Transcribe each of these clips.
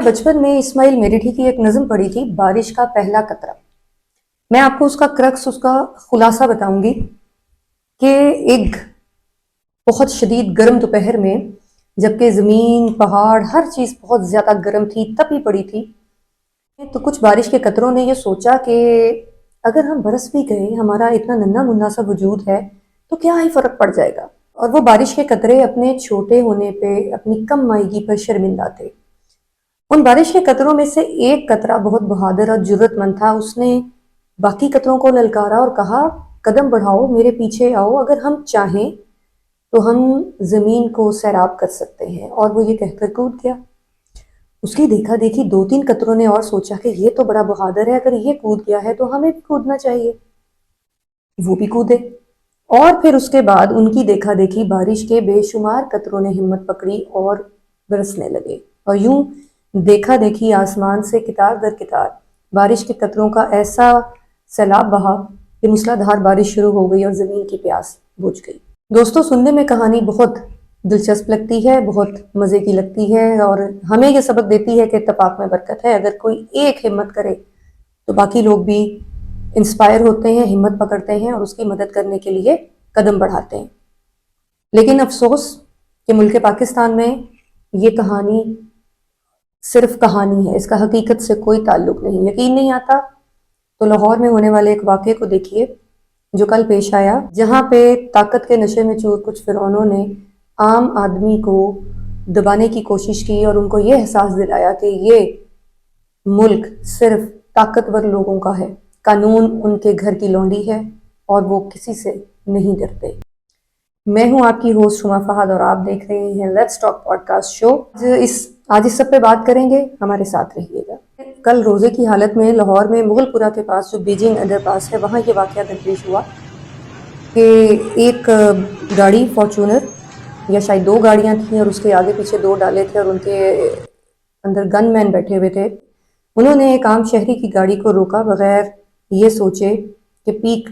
بچپن میں اسماعیل میرٹھی کی ایک نظم پڑھی تھی، بارش کا پہلا قطرہ۔ میں آپ کو اس کا کرکس، اس کا خلاصہ بتاؤں گی کہ ایک بہت شدید گرم دوپہر میں، جبکہ زمین، پہاڑ، ہر چیز بہت زیادہ گرم تھی، تپی پڑی تھی، تو کچھ بارش کے قطروں نے یہ سوچا کہ اگر ہم برس بھی گئے، ہمارا اتنا ننھا منھا سا وجود ہے، تو کیا ہی فرق پڑ جائے گا۔ اور وہ بارش کے قطرے اپنے چھوٹے ہونے پہ، اپنی کم مائیگی پر شرمندہ تھے۔ ان بارش کے قطروں میں سے ایک قطرہ بہت بہادر اور جرت مند تھا۔ اس نے باقی قطروں کو للکارا اور کہا، قدم بڑھاؤ، میرے پیچھے آؤ، اگر ہم چاہیں تو ہم زمین کو سیراب کر سکتے ہیں۔ اور وہ یہ کہہ کر کود گیا۔ اس کی دیکھا دیکھی دو تین قطروں نے اور سوچا کہ یہ تو بڑا بہادر ہے، اگر یہ کود گیا ہے تو ہمیں بھی کودنا چاہیے۔ وہ بھی کودے، اور پھر اس کے بعد ان کی دیکھا دیکھی بارش کے بے شمار قطروں نے ہمت پکڑی اور برسنے لگے، اور یوں دیکھا دیکھی آسمان سے قطار در قطار بارش کے قطروں کا ایسا سیلاب بہا کہ موسلا دھار بارش شروع ہو گئی اور زمین کی پیاس بجھ گئی۔ دوستو، سننے میں کہانی بہت دلچسپ لگتی ہے، بہت مزے کی لگتی ہے، اور ہمیں یہ سبق دیتی ہے کہ اتفاق میں برکت ہے۔ اگر کوئی ایک ہمت کرے تو باقی لوگ بھی انسپائر ہوتے ہیں، ہمت پکڑتے ہیں اور اس کی مدد کرنے کے لیے قدم بڑھاتے ہیں۔ لیکن افسوس کہ ملک پاکستان میں یہ کہانی صرف کہانی ہے، اس کا حقیقت سے کوئی تعلق نہیں۔ یقین نہیں آتا تو لاہور میں ہونے والے ایک واقعے کو دیکھیے جو کل پیش آیا، جہاں پہ طاقت کے نشے میں چور کچھ فرعونوں نے عام آدمی کو دبانے کی کوشش کی اور ان کو یہ احساس دلایا کہ یہ ملک صرف طاقتور لوگوں کا ہے، قانون ان کے گھر کی لونڈی ہے اور وہ کسی سے نہیں ڈرتے۔ میں ہوں آپ کی ہوسٹ شما فہد اور آپ دیکھ رہے ہیں لیٹس ٹاک پوڈ کاسٹ شو۔ آج اس سب پہ بات کریں گے، ہمارے ساتھ رہیے گا۔ کل روزے کی حالت میں لاہور میں مغل پورہ کے پاس جو بیجنگ انڈر پاس ہے، وہاں یہ واقعہ درپیش ہوا کہ ایک گاڑی فارچونر، یا شاید دو گاڑیاں تھیں اور اس کے آگے پیچھے دو ڈالے تھے اور ان کے اندر گن مین بیٹھے ہوئے تھے۔ انہوں نے ایک عام شہری کی گاڑی کو روکا بغیر یہ سوچے کہ پیک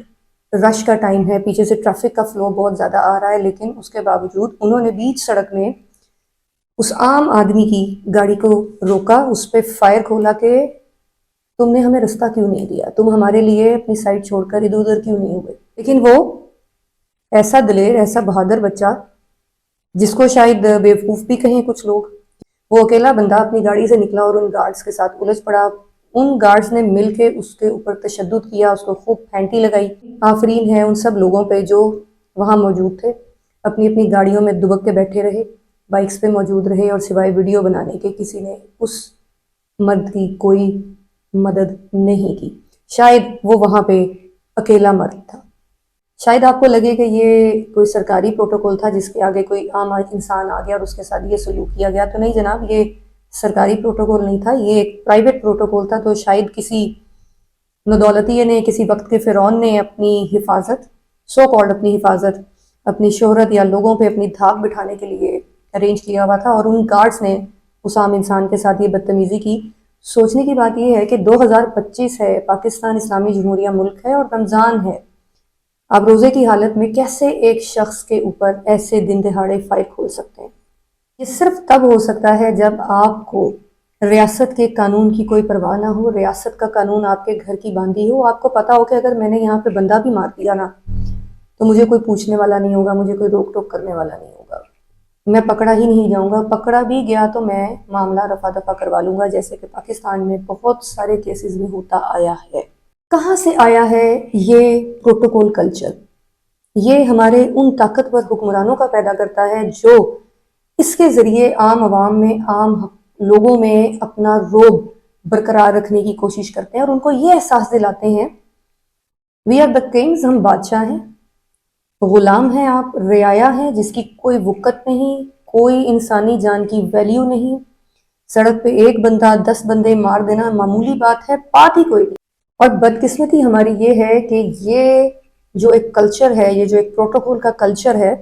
رش کا ٹائم ہے، پیچھے سے ٹریفک کا فلو بہت زیادہ آ رہا ہے، لیکن اس کے باوجود انہوں نے بیچ سڑک میں اس عام آدمی کی گاڑی کو روکا، اس پہ فائر کھولا کہ تم نے ہمیں رستہ کیوں نہیں دیا، تم ہمارے لیے اپنی سائڈ چھوڑ کر ادھر ادھر کیوں نہیں ہوئے۔ لیکن وہ ایسا دلیر، ایسا بہادر بچہ، جس کو شاید بیوقوف بھی کہیں کچھ لوگ، وہ اکیلا بندہ اپنی گاڑی سے نکلا اور ان گارڈز کے ساتھ الجھ پڑا۔ ان گارڈز نے مل کے اس کے اوپر تشدد کیا، اس کو خوب پھینٹی لگائی۔ آفرین ہے ان سب لوگوں پہ جو وہاں موجود تھے، اپنی اپنی گاڑیوں میں دبک کے بیٹھے رہے، بائکس پہ موجود رہے، اور سوائے ویڈیو بنانے کے کسی نے اس مرد کی کوئی مدد نہیں کی۔ شاید وہ وہاں پہ اکیلا مرد تھا۔ شاید آپ کو لگے کہ یہ کوئی سرکاری پروٹوکول تھا جس کے آگے کوئی عام انسان آ گیا اور اس کے ساتھ یہ سلوک کیا گیا، تو نہیں جناب، یہ سرکاری پروٹوکول نہیں تھا، یہ ایک پرائیویٹ پروٹوکول تھا۔ تو شاید کسی ندولتی نے، کسی وقت کے فرعون نے اپنی حفاظت، سو کالڈ اپنی حفاظت، اپنی شہرت یا لوگوں پہ اپنی دھاک بٹھانے کے لیے ارینج کیا ہوا تھا، اور ان گارڈز نے اس عام انسان کے ساتھ یہ بدتمیزی کی۔ سوچنے کی بات یہ ہے کہ 2025 ہے، پاکستان اسلامی جمہوریہ ملک ہے اور رمضان ہے۔ آپ روزے کی حالت میں کیسے ایک شخص کے اوپر ایسے دن دہاڑے فائر کھول سکتے ہیں؟ یہ صرف تب ہو سکتا ہے جب آپ کو ریاست کے قانون کی کوئی پرواہ نہ ہو، ریاست کا قانون آپ کے گھر کی باندھی ہو، آپ کو پتا ہو کہ اگر میں نے یہاں پہ بندہ بھی مار دیا نا تو مجھے کوئی پوچھنے والا نہیں ہوگا، مجھے کوئی روک ٹوک کرنے والا نہیں ہوگا، میں پکڑا ہی نہیں جاؤں گا، پکڑا بھی گیا تو میں معاملہ رفع دفع کروا لوں گا، جیسے کہ پاکستان میں بہت سارے کیسز میں ہوتا آیا ہے۔ کہاں سے آیا ہے یہ پروٹوکول کلچر؟ یہ ہمارے ان طاقتور حکمرانوں کا پیدا کرتا ہے جو اس کے ذریعے عام عوام میں، عام لوگوں میں اپنا رعب برقرار رکھنے کی کوشش کرتے ہیں اور ان کو یہ احساس دلاتے ہیں وی آر دا کنگز، ہم بادشاہ ہیں، غلام ہیں آپ، رعایا ہیں جس کی کوئی وقت نہیں، کوئی انسانی جان کی ویلیو نہیں، سڑک پہ ایک بندہ 10 بندے مار دینا معمولی بات ہے، بات ہی کوئی نہیں۔ اور بدقسمتی ہماری یہ ہے کہ یہ جو ایک کلچر ہے، یہ جو ایک پروٹوکول کا کلچر ہے،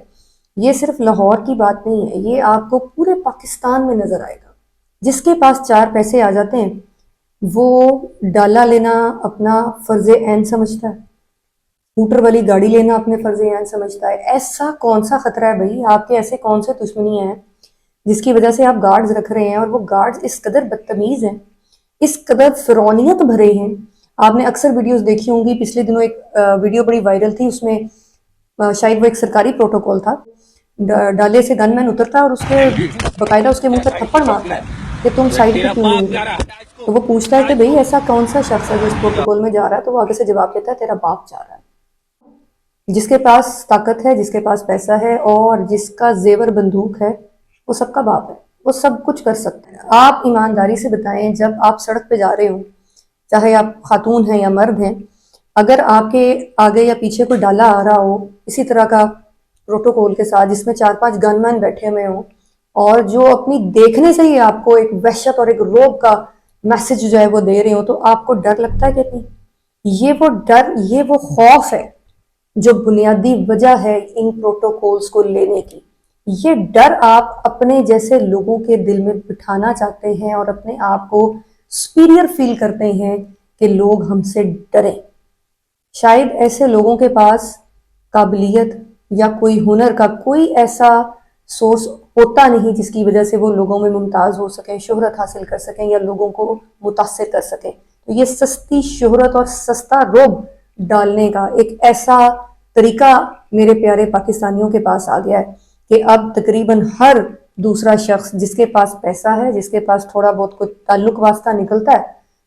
یہ صرف لاہور کی بات نہیں ہے، یہ آپ کو پورے پاکستان میں نظر آئے گا۔ جس کے پاس 4 پیسے آ جاتے ہیں وہ ڈالا لینا اپنا فرض عین سمجھتا ہے، اسکوٹر والی گاڑی لینا اپنے فرض عین سمجھتا ہے۔ ایسا کون سا خطرہ ہے بھائی؟ آپ کے ایسے کون سے دشمنی ہیں جس کی وجہ سے آپ گارڈز رکھ رہے ہیں اور وہ گارڈز اس قدر بدتمیز ہیں، اس قدر فرعونیت بھرے ہیں. آپ نے اکثر ویڈیوز دیکھی ہوں گی، پچھلے دنوں ایک ویڈیو بڑی وائرل تھی، اس میں شاید وہ ایک سرکاری پروٹوکول تھا، ڈالے سے گن مین اترتا ہے اور اس کے باقاعدہ اس کے منہ پہ تھپڑ مارتا ہے کہ تم سائڈ پہ کیوں نہیں ہوئے. تو وہ پوچھتا ہے کہ بھئی ایسا کون سا شخص ہے جو اس پروٹوکول میں جا رہا ہے، تو وہ آگے سے جواب دیتا ہے تیرا باپ جا رہا ہے. جس کے پاس طاقت ہے، جس کے پاس پیسہ ہے اور جس کا زیور بندوق ہے، وہ سب کا باپ ہے، وہ سب کچھ کر سکتا ہے. آپ ایمانداری سے بتائیں، جب آپ سڑک پہ جا رہے ہوں، چاہے آپ خاتون ہیں یا مرد ہیں، اگر آپ کے آگے یا پیچھے کوئی ڈالا آ رہا ہو اسی طرح کا پروٹوکول کے ساتھ، جس میں 4-5 گن مین بیٹھے ہوئے ہوں اور جو اپنی دیکھنے سے ہی آپ کو ایک وحشت اور ایک روب کا میسج جو ہے وہ دے رہے ہوں، تو آپ کو ڈر لگتا ہے کہ نہیں؟ یہ وہ ڈر، یہ وہ خوف ہے جو بنیادی وجہ ہے ان پروٹوکولز کو لینے کی. یہ ڈر آپ اپنے جیسے لوگوں کے دل میں بٹھانا چاہتے ہیں اور اپنے آپ کو سپیریئر فیل کرتے ہیں کہ لوگ ہم سے ڈریں. شاید ایسے لوگوں کے پاس قابلیت یا کوئی ہنر کا کوئی ایسا سورس ہوتا نہیں جس کی وجہ سے وہ لوگوں میں ممتاز ہو سکیں، شہرت حاصل کر سکیں یا لوگوں کو متاثر کر سکیں. تو یہ سستی شہرت اور سستا روب ڈالنے کا ایک ایسا طریقہ میرے پیارے پاکستانیوں کے پاس آ گیا ہے کہ اب تقریباً ہر دوسرا شخص جس کے پاس پیسہ ہے، جس کے پاس تھوڑا بہت کوئی تعلق واسطہ نکلتا ہے،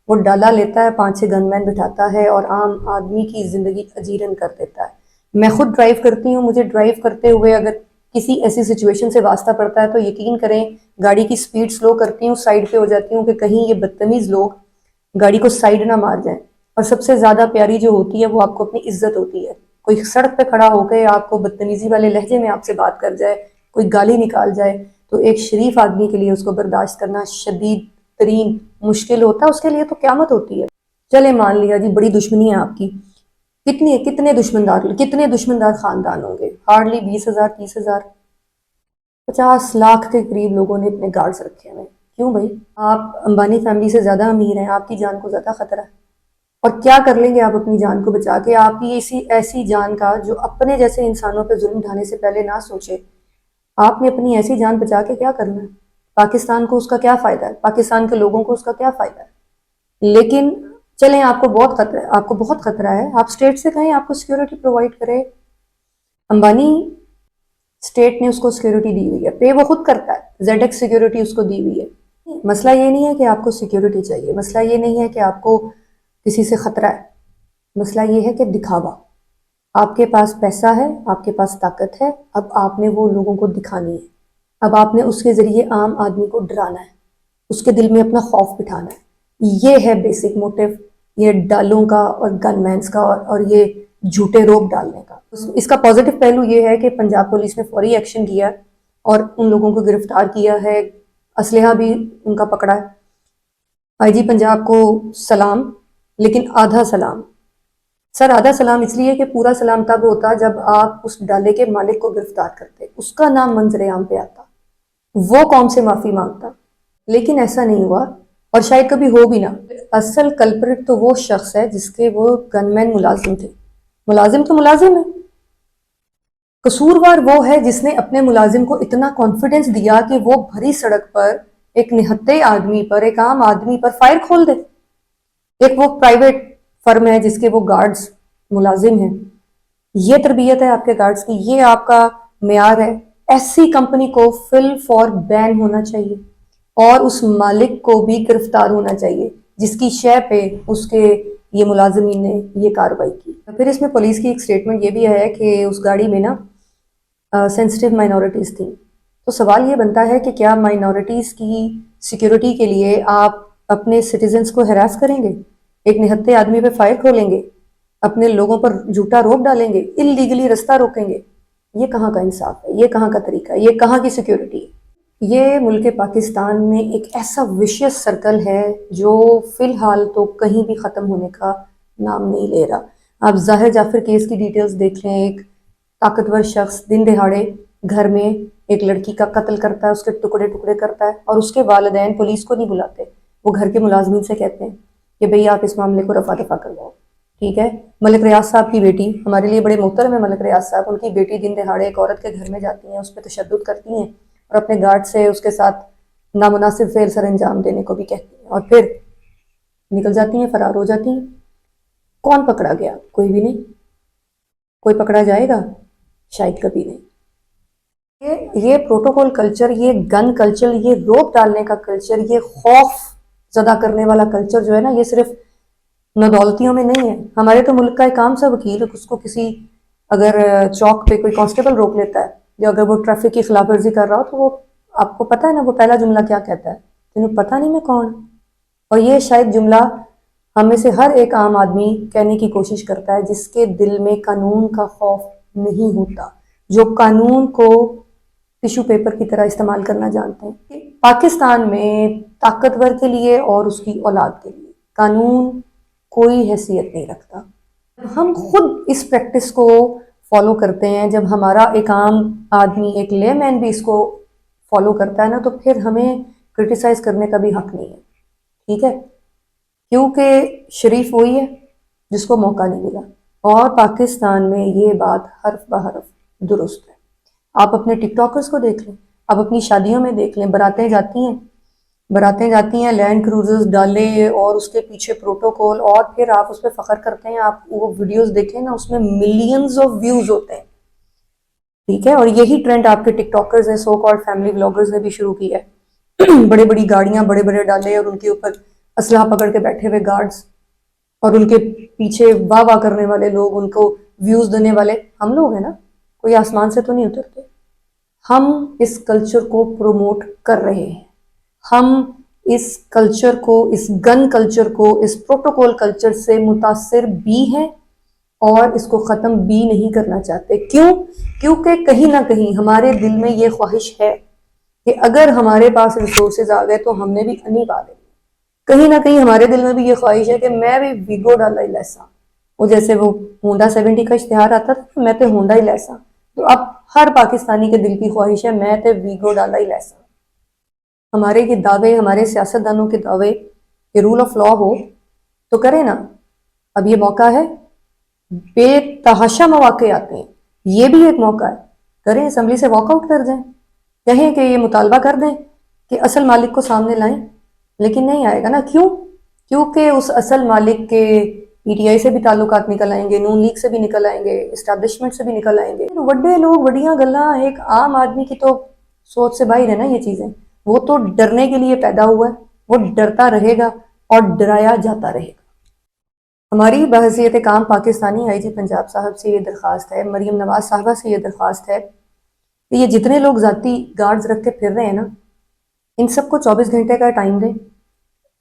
وہ ڈالا لیتا ہے، 5-6 گن مین بٹھاتا ہے اور عام آدمی کی زندگی اجیرن کر دیتا ہے. میں خود ڈرائیو کرتی ہوں، مجھے ڈرائیو کرتے ہوئے اگر کسی ایسی سچویشن سے واسطہ پڑتا ہے تو یقین کریں گاڑی کی سپیڈ سلو کرتی ہوں، سائیڈ پہ ہو جاتی ہوں کہ کہیں یہ بدتمیز لوگ گاڑی کو سائیڈ نہ مار جائیں. اور سب سے زیادہ پیاری جو ہوتی ہے وہ آپ کو اپنی عزت ہوتی ہے. کوئی سڑک پہ کھڑا ہو کے آپ کو بدتمیزی والے لہجے میں آپ سے بات کر جائے، کوئی گالی نکال جائے، تو ایک شریف آدمی کے لیے اس کو برداشت کرنا شدید ترین مشکل ہوتا ہے. اس کے لیے تو قیامت ہوتی ہے. چلے مان لیا جی بڑی دشمنی ہے آپ کی، کتنے دشمندار خاندان ہوں گے؟ ہارڈلی 20,000 30,000 50 لاکھ کے قریب لوگوں نے اپنے گارڈز رکھے ہیں. کیوں بھائی؟ آپ امبانی فیملی سے زیادہ امیر ہیں، آپ کی جان کو زیادہ خطرہ ہے. اور کیا کر لیں گے آپ اپنی جان کو بچا کے؟ آپ کی ایسی جان کا جو اپنے جیسے انسانوں پہ ظلم ڈھانے سے پہلے نہ سوچے، آپ نے اپنی ایسی جان بچا کے کیا کرنا ہے؟ پاکستان کو اس کا کیا فائدہ ہے؟ پاکستان کے لوگوں کو اس کا کیا فائدہ ہے؟ لیکن چلیں آپ کو بہت خطرہ ہے، آپ اسٹیٹ سے کہیں آپ کو سیکیورٹی پرووائڈ کرے. امبانی اسٹیٹ نے اس کو سیکیورٹی دی ہوئی ہے، پے وہ خود کرتا ہے، زیڈ ایکس سیکیورٹی اس کو دی ہوئی ہے. مسئلہ یہ نہیں ہے کہ آپ کو سیکیورٹی چاہیے، مسئلہ یہ نہیں ہے کہ آپ کو کسی سے خطرہ ہے، مسئلہ یہ ہے کہ دکھاوا. آپ کے پاس پیسہ ہے، آپ کے پاس طاقت ہے، اب آپ نے وہ لوگوں کو دکھانی ہے. اب آپ نے اس کے ذریعے عام آدمی کو ڈرانا ہے، اس کے دل میں اپنا خوف بٹھانا ہے. یہ ہے بیسک موٹیو یہ ڈالوں کا اور گن مینز کا اور یہ جھوٹے روپ ڈالنے کا. اس کا پازیٹیو پہلو یہ ہے کہ پنجاب پولیس نے فوری ایکشن کیا اور ان لوگوں کو گرفتار کیا ہے، اسلحہ بھی ان کا پکڑا ہے. آئی جی پنجاب کو سلام، لیکن آدھا سلام. سر آدھا سلام اس لیے کہ پورا سلام تب ہوتا جب آپ اس ڈالے کے مالک کو گرفتار کرتے، اس کا نام منظر عام پہ آتا، وہ قوم سے معافی مانگتا. لیکن ایسا نہیں ہوا اور شاید کبھی ہو بھی نہ. اصل کلپریٹ تو وہ شخص ہے جس کے وہ گن مین ملازم تھے. ملازم تو ملازم ہے، قصوروار وہ ہے جس نے اپنے ملازم کو اتنا کانفیڈنس دیا کہ وہ بھری سڑک پر ایک نہتے آدمی پر، ایک عام آدمی پر فائر کھول دے. ایک وہ پرائیویٹ فرم ہے جس کے وہ گارڈز ملازم ہیں. یہ تربیت ہے آپ کے گارڈز کی، یہ آپ کا معیار ہے. ایسی کمپنی کو فل فور بین ہونا چاہیے اور اس مالک کو بھی گرفتار ہونا چاہیے جس کی شے پہ اس کے یہ ملازمین نے یہ کارروائی کی. پھر اس میں پولیس کی ایک سٹیٹمنٹ یہ بھی ہے کہ اس گاڑی میں نا سینسٹیو مائنورٹیز تھیں. تو سوال یہ بنتا ہے کہ کیا مائنورٹیز کی سیکیورٹی کے لیے آپ اپنے سٹیزنز کو ہراس کریں گے؟ ایک نہتے آدمی پہ فائر کھولیں گے؟ اپنے لوگوں پر جھوٹا روپ ڈالیں گے؟ اللیگلی رستہ روکیں گے؟ یہ کہاں کا انصاف ہے؟ یہ کہاں کا طریقہ ہے؟ یہ کہاں کی سیکیورٹی ہے؟ یہ ملک پاکستان میں ایک ایسا وشیس سرکل ہے جو فی الحال تو کہیں بھی ختم ہونے کا نام نہیں لے رہا. آپ ظاہر جعفر کیس کی ڈیٹیلز دیکھ لیں. ایک طاقتور شخص دن دہاڑے گھر میں ایک لڑکی کا قتل کرتا ہے، اس کے ٹکڑے ٹکڑے کرتا ہے اور اس کے والدین پولیس کو نہیں بلاتے، وہ گھر کے ملازمین سے کہتے ہیں کہ بھئی آپ اس معاملے کو رفع دفع کرواؤ. ٹھیک ہے، ملک ریاض صاحب کی بیٹی ہمارے لیے بڑے محترم ہے. ملک ریاض صاحب، ان کی بیٹی دن دہاڑے ایک عورت کے گھر میں جاتی ہیں، اس پہ تشدد کرتی ہیں اور اپنے گارڈ سے اس کے ساتھ نامناسب فعل سر انجام دینے کو بھی کہتی ہیں، اور پھر نکل جاتی ہیں، فرار ہو جاتی ہیں۔ کون پکڑا گیا؟ کوئی بھی نہیں۔ کوئی پکڑا جائے گا؟ شاید کبھی نہیں۔ یہ پروٹوکول کلچر، یہ گن کلچر، یہ روک ڈالنے کا کلچر، یہ خوف زدہ کرنے والا کلچر جو ہے نا، یہ صرف نودولتیوں میں نہیں ہے۔ ہمارے تو ملک کا ایک عام سا وکیل، اس کو کسی اگر چوک پہ کوئی کانسٹیبل روک لیتا ہے یا اگر وہ ٹریفک کی خلاف ورزی کر رہا ہو تو وہ، آپ کو پتہ ہے نا وہ پہلا جملہ کیا کہتا ہے؟ تمہیں پتہ نہیں میں کون؟ اور یہ شاید جملہ ہم میں سے ہر ایک عام آدمی کہنے کی کوشش کرتا ہے جس کے دل میں قانون کا خوف نہیں ہوتا، جو قانون کو ٹیشو پیپر کی طرح استعمال کرنا جانتے ہیں۔ پاکستان میں طاقتور کے لیے اور اس کی اولاد کے لیے قانون کوئی حیثیت نہیں رکھتا۔ ہم خود اس پریکٹس کو فالو کرتے ہیں، جب ہمارا ایک عام آدمی، ایک لے مین بھی اس کو فالو کرتا ہے نا، تو پھر ہمیں کرٹیسائز کرنے کا بھی حق نہیں ہے، ٹھیک ہے؟ کیونکہ شریف وہی ہے جس کو موقع نہیں ملا، اور پاکستان میں یہ بات حرف بحرف درست ہے۔ آپ اپنے ٹک ٹاکرز کو دیکھ لیں، آپ اپنی شادیوں میں دیکھ لیں، باراتیں جاتی ہیں لینڈ کروزرز ڈالے اور اس کے پیچھے پروٹوکول، اور پھر آپ اس پہ فخر کرتے ہیں۔ آپ وہ ویڈیوز دیکھیں نا، اس میں ملینز آف ویوز ہوتے ہیں، ٹھیک ہے؟ اور یہی ٹرینڈ آپ کے ٹک ٹاکرز ہیں، سو کالڈ فیملی بلاگرز نے بھی شروع کیا ہے۔ بڑے بڑی گاڑیاں، بڑے بڑے ڈالے، اور ان کے اوپر اسلحہ پکڑ کے بیٹھے ہوئے گارڈز، اور ان کے پیچھے واہ واہ کرنے والے لوگ، ان کو ویوز دینے والے ہم لوگ ہیں نا، کوئی آسمان سے تو نہیں اترتے۔ ہم اس کلچر کو پروموٹ کر رہے ہیں، ہم اس کلچر کو، اس گن کلچر کو، اس پروٹوکول کلچر سے متاثر بھی ہیں اور اس کو ختم بھی نہیں کرنا چاہتے۔ کیوں؟ کیونکہ کہیں نہ کہیں ہمارے دل میں یہ خواہش ہے کہ اگر ہمارے پاس ریسورسز آ گئے تو ہم نے بھی انی پا لیں۔ کہیں نہ کہیں ہمارے دل میں بھی یہ خواہش ہے کہ میں بھی ویگو ڈالا ہی لیسا، وہ جیسے وہ ہونڈا 70 کا اشتہار آتا تھا، میں تے ہونڈا ہی لیسا، تو اب ہر پاکستانی کے دل کی خواہش ہے میں تے ویگو ڈالا ہی لیسا۔ ہمارے یہ دعوے، ہمارے سیاستدانوں کے دعوے کہ رول آف لا ہو تو کریں نا، اب یہ موقع ہے، بے تحاشا مواقع آتے ہیں، یہ بھی ایک موقع ہے، کریں، اسمبلی سے واک آؤٹ کر دیں، کہیں کہ یہ مطالبہ کر دیں کہ اصل مالک کو سامنے لائیں، لیکن نہیں آئے گا نا۔ کیوں؟ کیونکہ اس اصل مالک کے پی ٹی آئی سے بھی تعلقات نکل آئیں گے، نون لیگ سے بھی نکل آئیں گے، اسٹیبلشمنٹ سے بھی نکل آئیں گے، بڑے لوگ بڑیاں گلاں، ایک عام آدمی کی تو سوچ سے باہر ہے نا یہ چیزیں۔ وہ تو ڈرنے کے لیے پیدا ہوا ہے، وہ ڈرتا رہے گا اور ڈرایا جاتا رہے گا۔ ہماری بحیثیت کام پاکستانی آئی جی پنجاب صاحب سے یہ درخواست ہے، مریم نواز صاحبہ سے یہ درخواست ہے کہ یہ جتنے لوگ ذاتی گارڈز رکھ کے پھر رہے ہیں نا، ان سب کو 24 گھنٹے کا ٹائم دیں،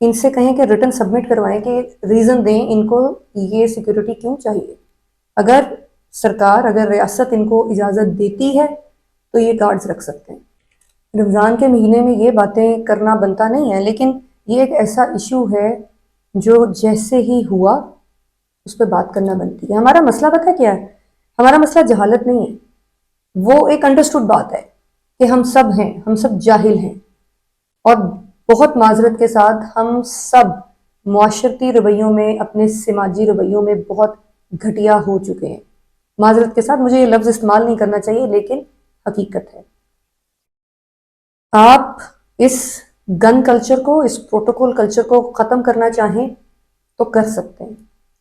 ان سے کہیں کہ ریٹن سبمٹ کروائیں، کہ ریزن دیں ان کو یہ سیکیورٹی کیوں چاہیے۔ اگر سرکار، اگر ریاست ان کو اجازت دیتی ہے تو یہ گارڈز رکھ سکتے ہیں۔ رمضان کے مہینے میں یہ باتیں کرنا بنتا نہیں ہے، لیکن یہ ایک ایسا ایشو ہے جو جیسے ہی ہوا اس پہ بات کرنا بنتی ہے۔ ہمارا مسئلہ پتہ کیا ہے؟ ہمارا مسئلہ جہالت نہیں ہے، وہ ایک انڈرسٹوڈ بات ہے کہ ہم سب ہیں، ہم سب جاہل ہیں، اور بہت معذرت کے ساتھ ہم سب معاشرتی رویوں میں، اپنے سماجی رویوں میں بہت گھٹیا ہو چکے ہیں۔ معذرت کے ساتھ مجھے یہ لفظ استعمال نہیں کرنا چاہیے، لیکن حقیقت ہے۔ آپ اس گن کلچر کو، اس پروٹوکول کلچر کو ختم کرنا چاہیں تو کر سکتے ہیں،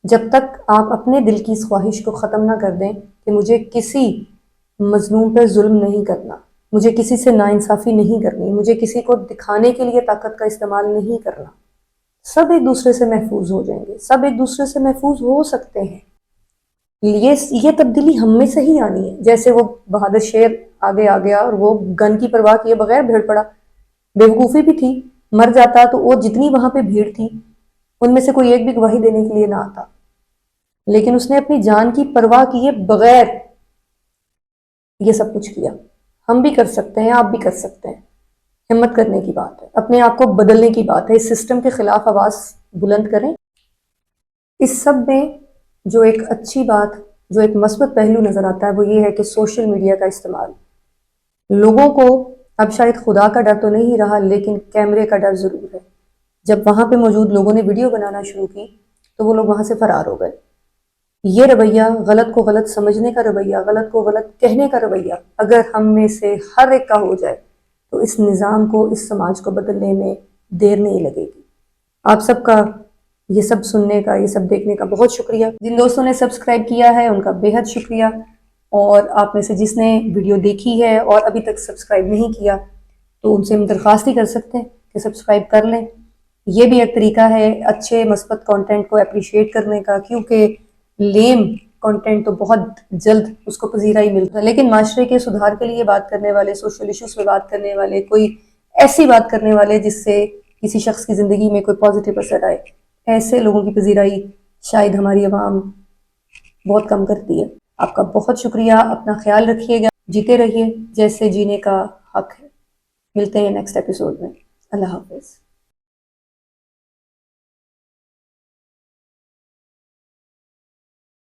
جب تک آپ اپنے دل کی اس خواہش کو ختم نہ کر دیں کہ مجھے کسی مظلوم پر ظلم نہیں کرنا، مجھے کسی سے ناانصافی نہیں کرنی، مجھے کسی کو دکھانے کے لیے طاقت کا استعمال نہیں کرنا، سب ایک دوسرے سے محفوظ ہو جائیں گے، سب ایک دوسرے سے محفوظ ہو سکتے ہیں۔ یہ تبدیلی ہم میں سے ہی آنی ہے۔ جیسے وہ بہادر شیر آگے آ گیا اور وہ گن کی پرواہ کیے بغیر بھیڑ پڑا، بیوقوفی بھی تھی، مر جاتا تو وہ جتنی وہاں پہ بھیڑ تھی ان میں سے کوئی ایک بھی گواہی دینے کے لیے نہ آتا، لیکن اس نے اپنی جان کی پرواہ کیے بغیر یہ سب کچھ کیا۔ ہم بھی کر سکتے ہیں، آپ بھی کر سکتے ہیں۔ ہمت کرنے کی بات ہے، اپنے آپ کو بدلنے کی بات ہے، اس سسٹم کے خلاف آواز بلند کریں۔ اس سب میں جو ایک اچھی بات، جو ایک مثبت پہلو نظر آتا ہے وہ یہ ہے کہ سوشل میڈیا کا استعمال، لوگوں کو اب شاید خدا کا ڈر تو نہیں رہا، لیکن کیمرے کا ڈر ضرور ہے۔ جب وہاں پہ موجود لوگوں نے ویڈیو بنانا شروع کی تو وہ لوگ وہاں سے فرار ہو گئے۔ یہ رویہ، غلط کو غلط سمجھنے کا رویہ، غلط کو غلط کہنے کا رویہ، اگر ہم میں سے ہر ایک کا ہو جائے تو اس نظام کو، اس سماج کو بدلنے میں دیر نہیں لگے گی۔ آپ سب کا یہ سب سننے کا، یہ سب دیکھنے کا بہت شکریہ۔ جن دوستوں نے سبسکرائب کیا ہے ان کا بے حد شکریہ، اور آپ میں سے جس نے ویڈیو دیکھی ہے اور ابھی تک سبسکرائب نہیں کیا تو ان سے ہم درخواست ہی کر سکتے ہیں کہ سبسکرائب کر لیں۔ یہ بھی ایک طریقہ ہے اچھے مثبت کنٹینٹ کو اپریشیٹ کرنے کا، کیونکہ لیم کنٹینٹ تو بہت جلد اس کو پذیرائی ملتا ہے، لیکن معاشرے کے سدھار کے لیے بات کرنے والے، سوشل ایشوز پہ بات کرنے والے، کوئی ایسی بات کرنے والے جس سے کسی شخص کی زندگی میں کوئی پازیٹیو اثر آئے، ایسے لوگوں کی پذیرائی شاید ہماری عوام بہت کم کرتی ہے۔ آپ کا بہت شکریہ، اپنا خیال رکھیے گا، جیتے رہیے جیسے جینے کا حق ہے۔ ملتے ہیں نیکسٹ ایپیسوڈ میں۔ اللہ حافظ۔